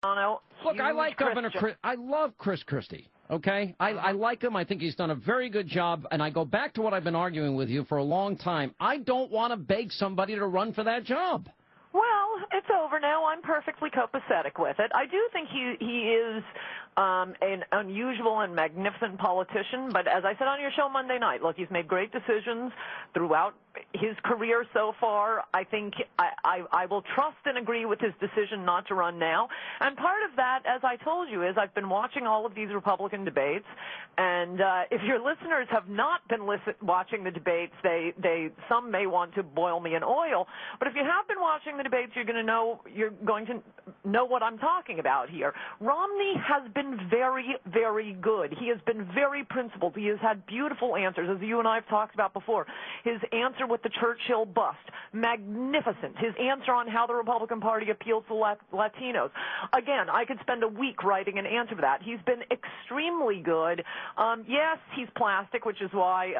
Look, I like Governor Chris. I love Chris Christie. Okay? I like him. I think he's done a very good job. And I go back to what I've been arguing with you for a long time. I don't want to beg somebody to run for that job. Well, it's over now. I'm perfectly copacetic with it. I do think he is an unusual and magnificent politician, but as I said on your show Monday night, look, he's made great decisions throughout his career so far. I think I will trust and agree with his decision not to run now. And part of that, as I told you, is I've been watching all of these Republican debates, and if your listeners have not been watching the debates, some may want to boil me in oil, but if you have been watching the debates, you're going to know what I'm talking about here. Romney has been very, very good. He has been very principled. He has had beautiful answers, as you and I have talked about before. His answer with the Churchill bust, magnificent. His answer on how the Republican Party appeals to Latinos. Again, I could spend a week writing an answer for that. He's been extremely good. Yes, he's plastic, which is why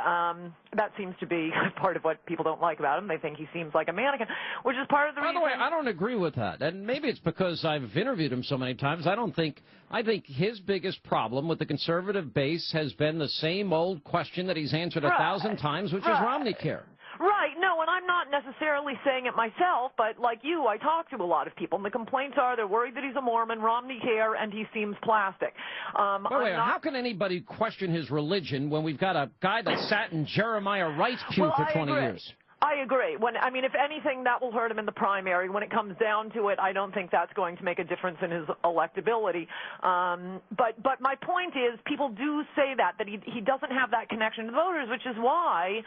that seems to be part of what people don't like about him. They think he seems like a mannequin, which is part of the reason. By the way, I don't agree with that. And maybe it's because I've interviewed him so many times. I think his biggest problem with the conservative base has been the same old question that he's answered 1,000 times, which is Romney care. Right. No, and I'm not necessarily saying it myself, but like you, I talk to a lot of people, and the complaints are they're worried that he's a Mormon, Romney care, and he seems plastic. Wait, how can anybody question his religion when we've got a guy that sat in Jeremiah Wright's pew for 20 years? I agree. If anything, that will hurt him in the primary. When it comes down to it, I don't think that's going to make a difference in his electability. But my point is, people do say that he doesn't have that connection to voters, which is why,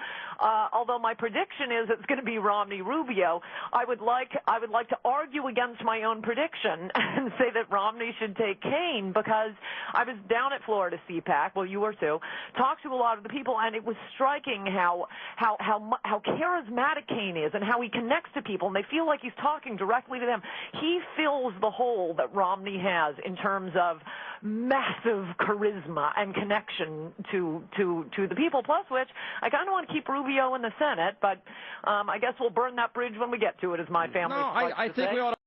although my prediction is it's going to be Romney Rubio, I would like to argue against my own prediction and say that Romney should take Cain, because I was down at Florida CPAC, well, you were too, talked to a lot of the people, and it was striking how charismatic Cain is and how he connects to people, and they feel like he's talking directly to them. He fills the hole that Romney has in terms of massive charisma and connection to the people, plus which I kind of want to keep Rubio in the Senate, but I guess we'll burn that bridge when we get to it, as my family likes to say. I think we ought to